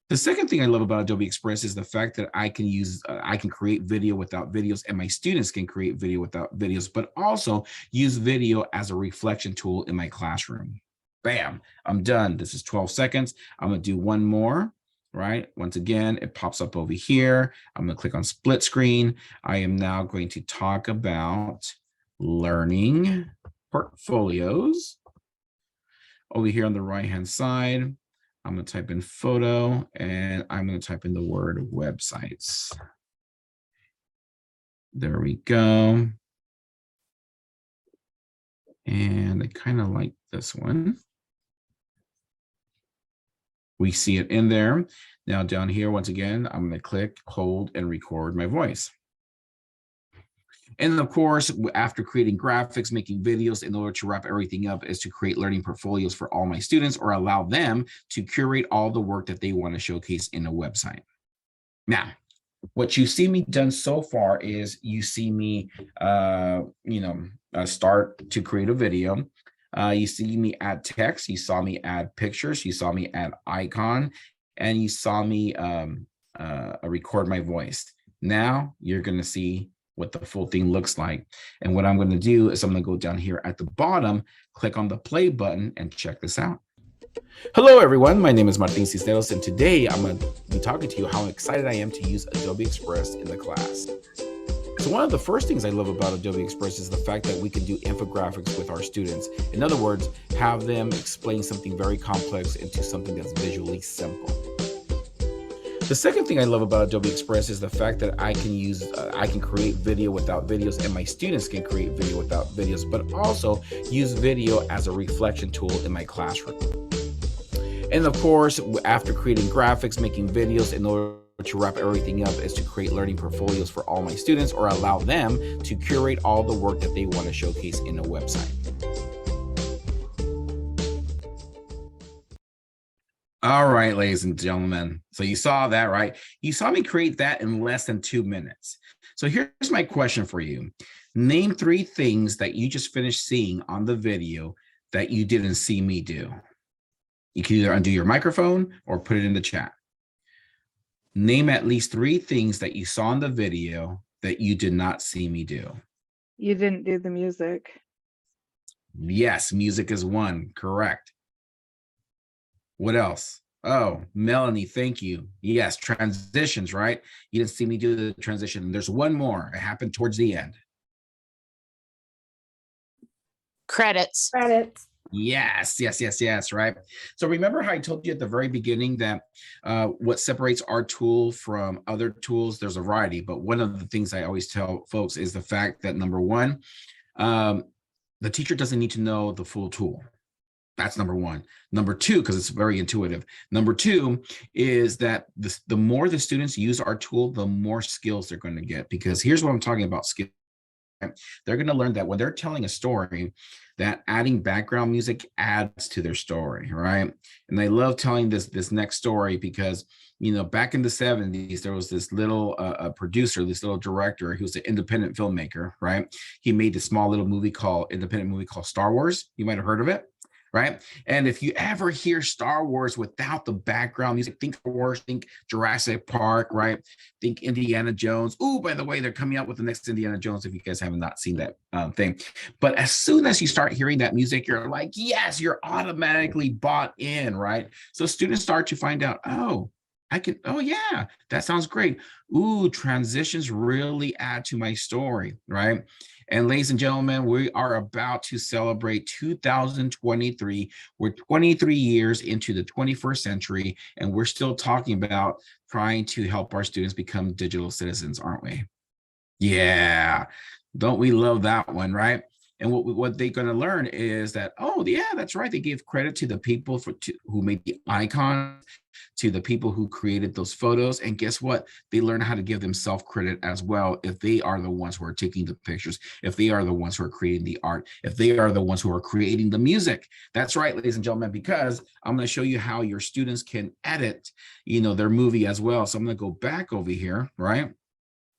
The second thing I love about Adobe Express is the fact that I can create video without videos, and my students can create video without videos, but also use video as a reflection tool in my classroom. Bam, I'm done. This is 12 seconds. I'm going to do one more, right? Once again, it pops up over here. I'm going to click on split screen. I am now going to talk about learning portfolios. Over here on the right-hand side, I'm going to type in photo, and I'm going to type in the word websites. There we go. And I kind of like this one. We see it in there. Now down here, once again, I'm going to click, hold, and record my voice. And of course, after creating graphics, making videos, in order to wrap everything up is to create learning portfolios for all my students, or allow them to curate all the work that they want to showcase in a website. Now, what you see me done so far is you see me, start to create a video. You see me add text, you saw me add pictures, you saw me add icon, and you saw me record my voice. Now you're going to see what the full thing looks like. And what I'm going to do is I'm going to go down here at the bottom, click on the play button, and check this out. Hello everyone, my name is Martin Cisneros, and today I'm going to be talking to you how excited I am to use Adobe Express in the class. So one of the first things I love about Adobe Express is the fact that we can do infographics with our students. In other words, have them explain something very complex into something that's visually simple. The second thing I love about Adobe Express is the fact that I can create video without videos, and my students can create video without videos, but also use video as a reflection tool in my classroom. And of course, after creating graphics, making videos, in order to wrap everything up is to create learning portfolios for all my students, or allow them to curate all the work that they want to showcase in a website. All right, ladies and gentlemen. So you saw that, right? You saw me create that in less than 2 minutes. So here's my question for you. Name 3 things that you just finished seeing on the video that you didn't see me do. You can either undo your microphone or put it in the chat. Name at least 3 things that you saw in the video that you did not see me do. You didn't do the music. Yes, music is one, correct. What else? Oh, Melanie, thank you. Yes, transitions, right? You didn't see me do the transition. There's one more. It happened towards the end. Credits. Yes, right? So remember how I told you at the very beginning that what separates our tool from other tools, there's a variety, but one of the things I always tell folks is the fact that number one, the teacher doesn't need to know the full tool. That's number one. Number two, because it's very intuitive. Number two is that the more the students use our tool, the more skills they're going to get. Because here's what I'm talking about, skills. They're going to learn that when they're telling a story, that adding background music adds to their story, right? And I love telling this next story because, you know, back in the 70s, there was this little producer, this little director who's an independent filmmaker, right? He made this small little independent movie called Star Wars. You might have heard of it. Right. And if you ever hear Star Wars without the background music, think Star Wars, think Jurassic Park, right? Think Indiana Jones. Oh, by the way, they're coming out with the next Indiana Jones if you guys have not seen that thing. But as soon as you start hearing that music, you're like, yes, you're automatically bought in, right? So students start to find out, oh, yeah, that sounds great. Ooh, transitions really add to my story, right? And ladies and gentlemen, we are about to celebrate 2023. We're 23 years into the 21st century, and we're still talking about trying to help our students become digital citizens, aren't we? Yeah, don't we love that one, right? And what they're going to learn is that, oh yeah, that's right, they gave credit to the people who made the icons, to the people who created those photos. And guess what? They learn how to give them self-credit as well if they are the ones who are taking the pictures, if they are the ones who are creating the art, if they are the ones who are creating the music. That's right, ladies and gentlemen, because I'm going to show you how your students can edit, their movie as well. So I'm going to go back over here, right?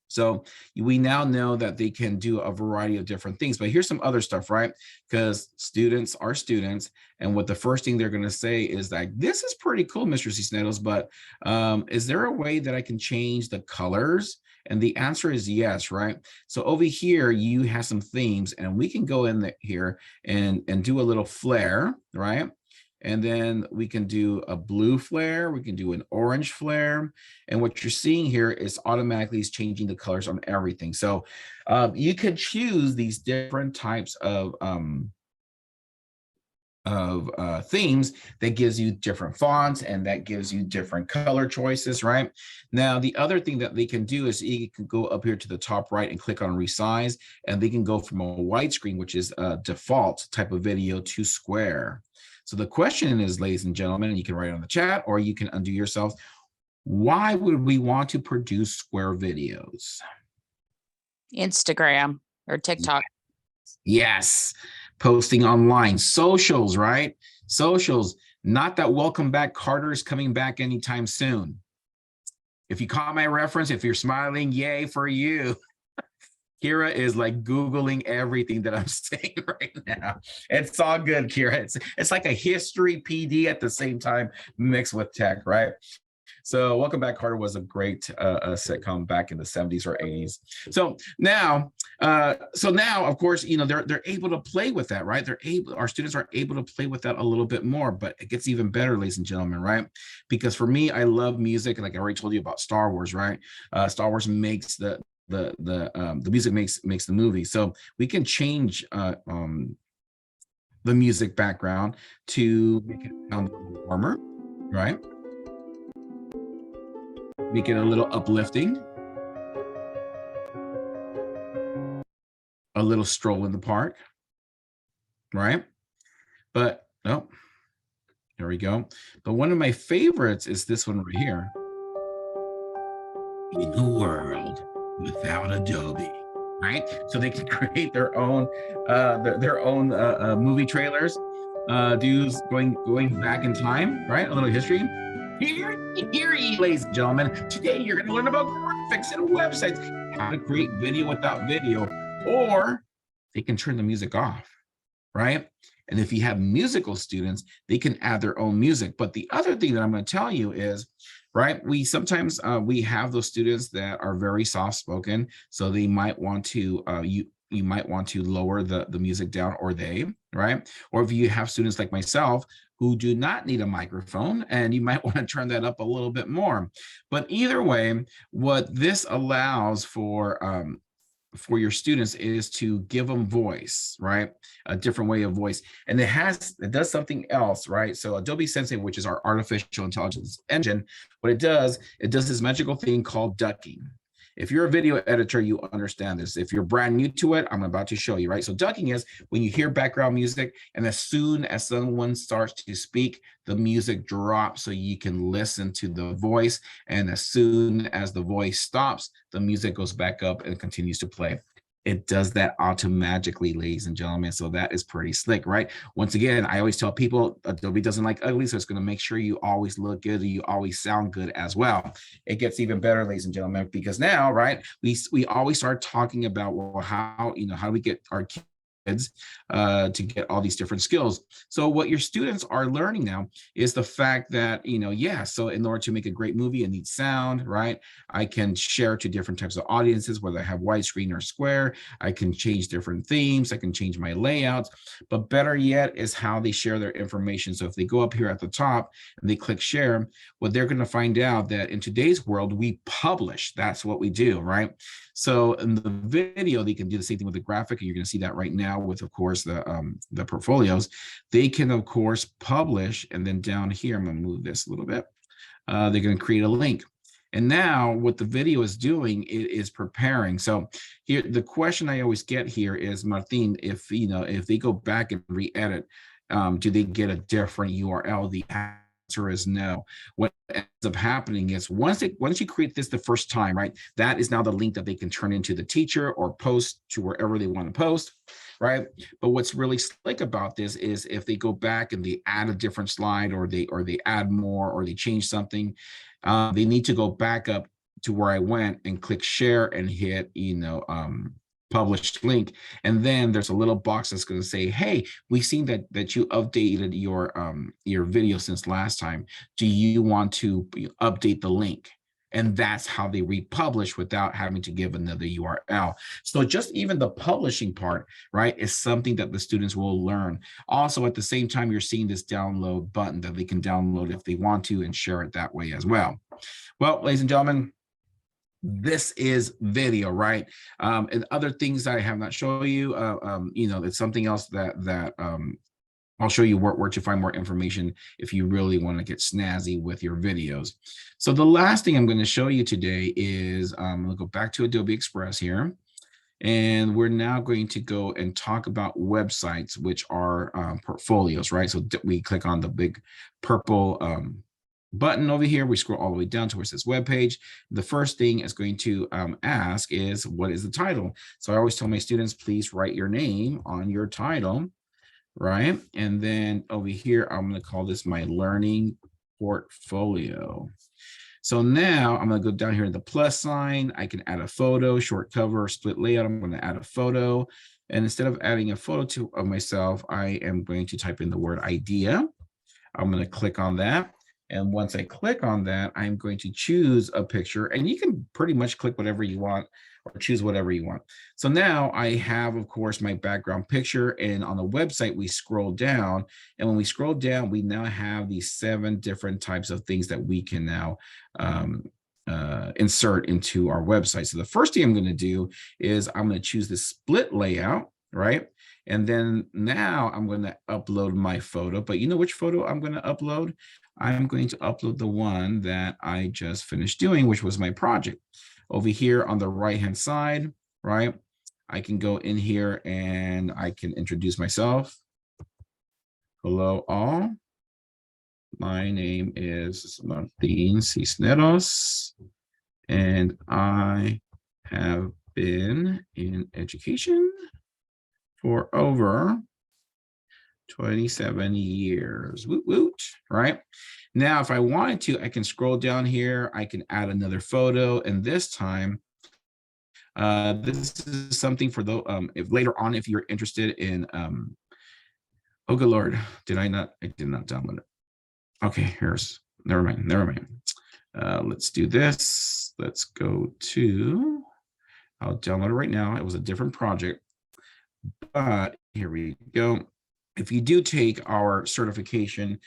So we now know that they can do a variety of different things, but here's some other stuff, right? Because students are students, and what the first thing they're going to say is like, this is pretty cool, Mr. Cisneros, but is there a way that I can change the colors? And the answer is yes, right? So over here, you have some themes, and we can go in here and do a little flare, right? And then we can do a blue flare, we can do an orange flare. And what you're seeing here is automatically is changing the colors on everything. So you can choose these different types of themes that gives you different fonts, and that gives you different color choices, right? Now, the other thing that they can do is you can go up here to the top right and click on resize, and they can go from a widescreen, which is a default type of video, to square. So the question is, ladies and gentlemen, and you can write it on the chat or you can undo yourself, why would we want to produce square videos? Instagram or TikTok. Yes, posting online, socials, right? Socials, not that Welcome Back Carter is coming back anytime soon. If you caught my reference, if you're smiling, yay for you. Kira is like Googling everything that I'm saying right now. It's all good, Kira. It's like a history PD at the same time mixed with tech, right? So Welcome Back Carter was a great sitcom back in the 70s or 80s. So now, of course, they're able to play with that, right? Our students are able to play with that a little bit more, but it gets even better, ladies and gentlemen, right? Because for me, I love music, like I already told you about Star Wars, right? Star Wars makes the music makes the movie. So we can change the music background to make it sound a little warmer, right? Make it a little uplifting, a little stroll in the park, right? But oh, there we go. But one of my favorites is this one right here. In a world without Adobe, right? So they can create their own movie trailers, going back in time, right? A little history. Here, ladies and gentlemen, today you're going to learn about graphics and websites, how to create video without video, or they can turn the music off, right? And if you have musical students, they can add their own music. But the other thing that I'm going to tell you is, right, we sometimes we have those students that are very soft-spoken, so they might want to you might want to lower the music down, or right? Or if you have students like myself who do not need a microphone, and you might want to turn that up a little bit more. But either way, what this allows for your students is to give them voice, right? A different way of voice. And it does something else, right? So Adobe Sensei, which is our artificial intelligence engine, what it does this magical thing called ducking. If you're a video editor, you understand this. If you're brand new to it, I'm about to show you, right? So ducking is when you hear background music, and as soon as someone starts to speak, the music drops so you can listen to the voice. And as soon as the voice stops, the music goes back up and continues to play. It does that automatically, ladies and gentlemen. So that is pretty slick, right? Once again, I always tell people Adobe doesn't like ugly, so it's going to make sure you always look good and you always sound good as well. It gets even better, ladies and gentlemen, because now, right, we always start talking about, well, how do we get our kids to get all these different skills. So what your students are learning now is the fact that, so in order to make a great movie, it needs sound, right? I can share to different types of audiences, whether I have widescreen or square. I can change different themes. I can change my layouts. But better yet is how they share their information. So if they go up here at the top and they click share, what they're going to find out that in today's world, we publish. That's what we do, right? So in the video, they can do the same thing with the graphic, and you're going to see that right now with, of course, the portfolios. They can, of course, publish, and then down here, I'm going to move this a little bit. They're going to create a link. And now what the video is doing, it is preparing. So here, the question I always get here is, Martin, if if they go back and re-edit, do they get a different URL? The answer is no. What ends up happening is once you create this the first time, right, that is now the link that they can turn into the teacher or post to wherever they want to post, right? But what's really slick about this is if they go back and they add a different slide, or they add more, or they change something, they need to go back up to where I went and click share and hit published link, and then there's a little box that's going to say, hey, we've seen that you updated your video since last time. Do you want to update the link? And that's how they republish without having to give another URL. So just even the publishing part, right, is something that the students will learn. Also, at the same time, you're seeing this download button that they can download if they want to and share it that way as well. Well, ladies and gentlemen, this is video, right? And other things I have not shown you, it's something else that I'll show you where to find more information if you really want to get snazzy with your videos. So the last thing I'm going to show you today is I'm going to go back to Adobe Express here. And we're now going to go and talk about websites, which are portfolios, right? So we click on the big purple button over here. We scroll all the way down to where it says web page. The first thing it's going to ask is, what is the title? So I always tell my students, please write your name on your title, right? And then over here, I'm going to call this my learning portfolio. So now I'm going to go down here to the plus sign. I can add a photo, short cover, split layout. I'm going to add a photo. And instead of adding a photo of myself, I am going to type in the word idea. I'm going to click on that. And once I click on that, I'm going to choose a picture, and you can pretty much click whatever you want or choose whatever you want. So now I have, of course, my background picture, and on the website, we scroll down, and when we scroll down, we now have these 7 different types of things that we can now insert into our website. So the first thing I'm going to do is I'm going to choose the split layout, right? And then now I'm going to upload my photo, but you know which photo I'm going to upload? I'm going to upload the one that I just finished doing, which was my project. Over here on the right-hand side, right? I can go in here and I can introduce myself. Hello, all. My name is Martin Cisneros, and I have been in education for over 27 years, woot woot, right? Now, if I wanted to, I can scroll down here, I can add another photo, and this time, this is something for the, if later on, if you're interested in, oh good Lord, I did not download it. Okay, never mind. Let's do this. Let's go to, I'll download it right now. It was a different project, but here we go. If you do take our certification,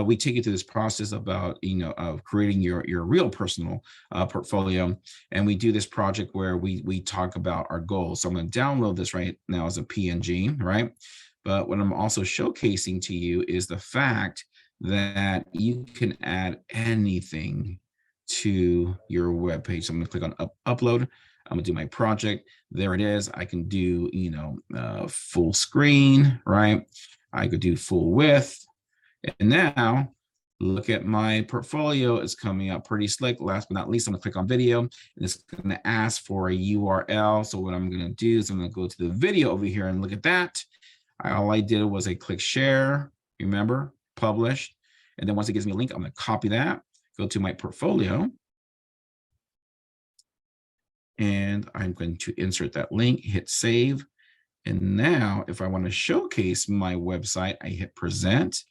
we take you through this process about, of creating your real personal portfolio. And we do this project where we talk about our goals. So I'm going to download this right now as a PNG, right? But what I'm also showcasing to you is the fact that you can add anything to your web page. So I'm going to click on upload. I'm gonna do my project. There it is. I can do, full screen, right? I could do full width. And now look at my portfolio. It's coming up pretty slick. Last but not least, I'm gonna click on video, and it's gonna ask for a URL. So what I'm gonna do is I'm gonna go to the video over here and look at that. All I did was I click share, remember, publish. And then once it gives me a link, I'm gonna copy that, go to my portfolio. And I'm going to insert that link, hit save. And now if I want to showcase my website, I hit present.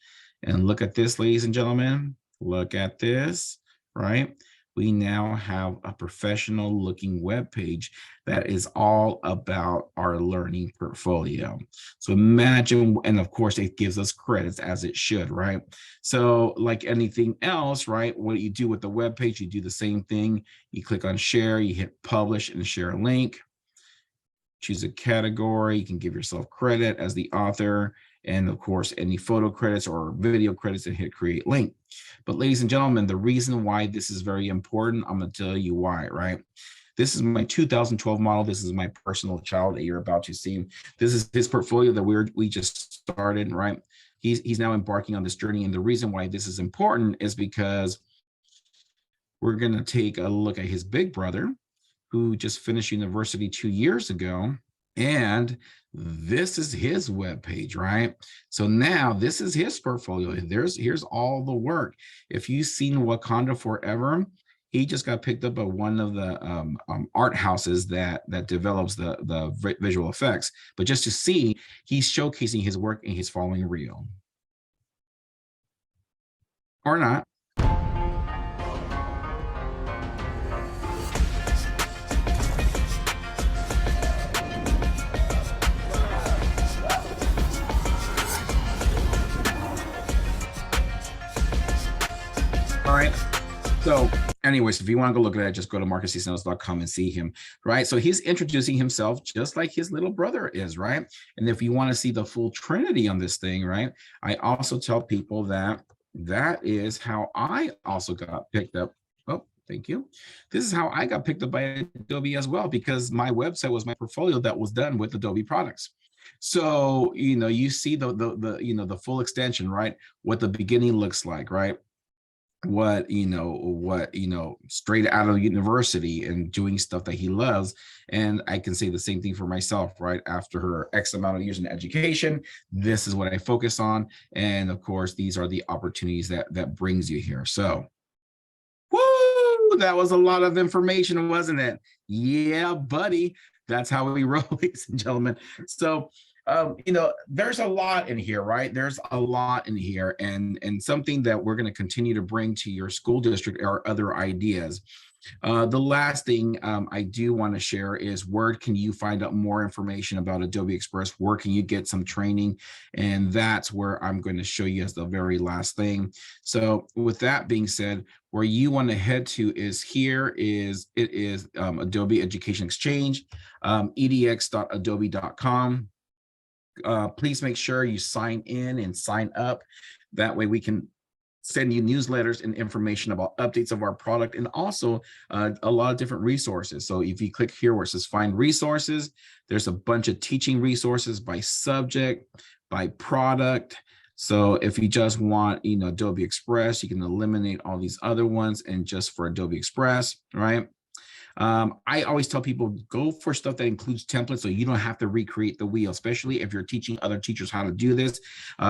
And look at this, ladies and gentlemen. Look at this, right? We now have a professional looking web page that is all about our learning portfolio. So imagine, and of course it gives us credits as it should, right? So like anything else, right? What you do with the web page, you do the same thing. You click on share, you hit publish and share a link. Choose a category, you can give yourself credit as the author. and of course, any photo credits or video credits, and hit create link. But ladies and gentlemen, the reason why this is very important, I'm going to tell you why, right? This is my 2012 model. This is my personal child that you're about to see. This is his portfolio that we just started, right? He's now embarking on this journey. And the reason why this is important is because we're going to take a look at his big brother, who just finished university 2 years ago. And this is his webpage, right? So now this is his portfolio. Here's all the work. If you've seen Wakanda Forever, he just got picked up by one of the art houses that develops the visual effects. But just to see, he's showcasing his work in his following reel. Or not. All right. So anyways, if you want to go look at it, just go to marcuscisneros.com and see him, right? So he's introducing himself just like his little brother is, right? And if you want to see the full trinity on this thing, right? I also tell people that is how I also got picked up. Oh, thank you. This is how I got picked up by Adobe as well, because my website was my portfolio that was done with Adobe products. So, you see the full extension, right? What the beginning looks like, right? What straight out of university and doing stuff that he loves. And I can say the same thing for myself, right? After her X amount of years in education, this is what I focus on. And of course, these are the opportunities that brings you here. So, woo, that was a lot of information, wasn't it? Yeah, buddy. That's how we roll, ladies and gentlemen. So, there's a lot in here, right? There's a lot in here, and something that we're going to continue to bring to your school district are other ideas. The last thing I do want to share is, where can you find out more information about Adobe Express? Where can you get some training? And that's where I'm going to show you as the very last thing. So with that being said, where you want to head to is Adobe Education Exchange, edx.adobe.com. Please make sure you sign in and sign up. That way we can send you newsletters and information about updates of our product, and also a lot of different resources. So if you click here where it says find resources, there's a bunch of teaching resources by subject, by product. So if you just want, Adobe Express, you can eliminate all these other ones and just for Adobe Express, right? I always tell people, go for stuff that includes templates so you don't have to recreate the wheel, especially if you're teaching other teachers how to do this.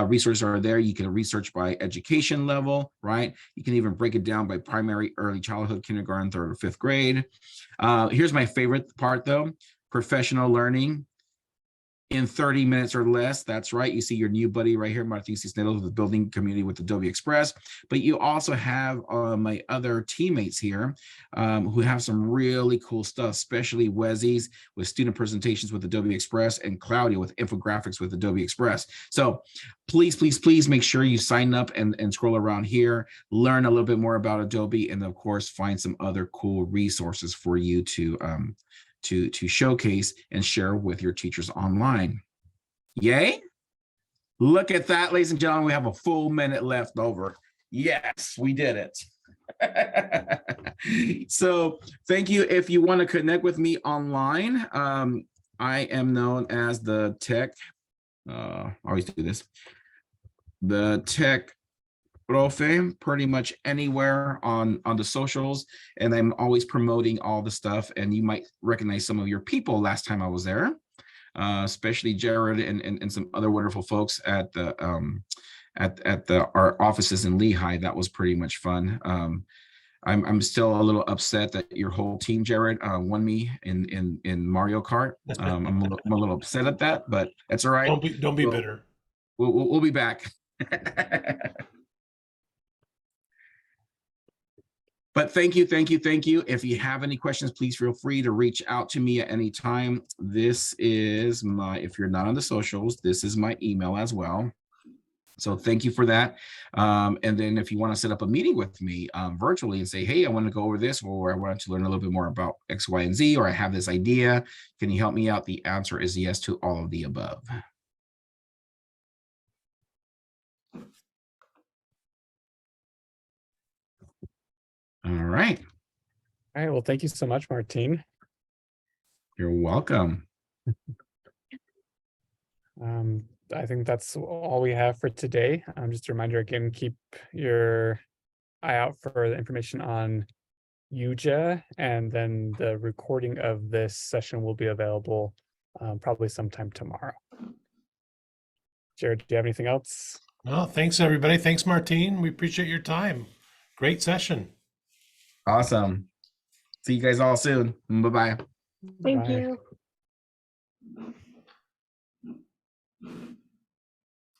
Resources are there. You can research by education level, right? You can even break it down by primary, early childhood, kindergarten, 3rd or 5th grade. Here's my favorite part though, professional learning in 30 minutes or less. That's right. You see your new buddy right here, Martin Cisneros, with building community with Adobe Express. But you also have my other teammates here who have some really cool stuff, especially Wesley's with student presentations with Adobe Express, and Claudia with infographics with Adobe Express. So please, please, please make sure you sign up and scroll around here, learn a little bit more about Adobe, and of course, find some other cool resources for you to showcase and share with your teachers online. Yay? Look at that, ladies and gentlemen. We have a full minute left over. Yes, we did it. So thank you. If you want to connect with me online, I am known as the tech, I always do this, the tech profe, pretty much anywhere on the socials, and I'm always promoting all the stuff. And you might recognize some of your people last time I was there, especially Jared and some other wonderful folks at the our offices in Lehigh. That was pretty much fun. I'm still a little upset that your whole team, Jared, won me in Mario Kart. I'm a little upset at that, but that's all right. Don't be bitter. We'll be back. But thank you. If you have any questions, please feel free to reach out to me at any time. This is if you're not on the socials, this is my email as well. So thank you for that. And then if you want to set up a meeting with me virtually and say, hey, I want to go over this, or I want to learn a little bit more about X, Y, and Z, or I have this idea, can you help me out? The answer is yes to all of the above. All right. All right. Well, thank you so much, Martine. You're welcome. I think that's all we have for today. Just a reminder again, keep your eye out for the information on UJA, and then the recording of this session will be available probably sometime tomorrow. Jared, do you have anything else? Well, thanks everybody. Thanks, Martine. We appreciate your time. Great session. Awesome. See you guys all soon. Bye-bye. Thank Bye. you.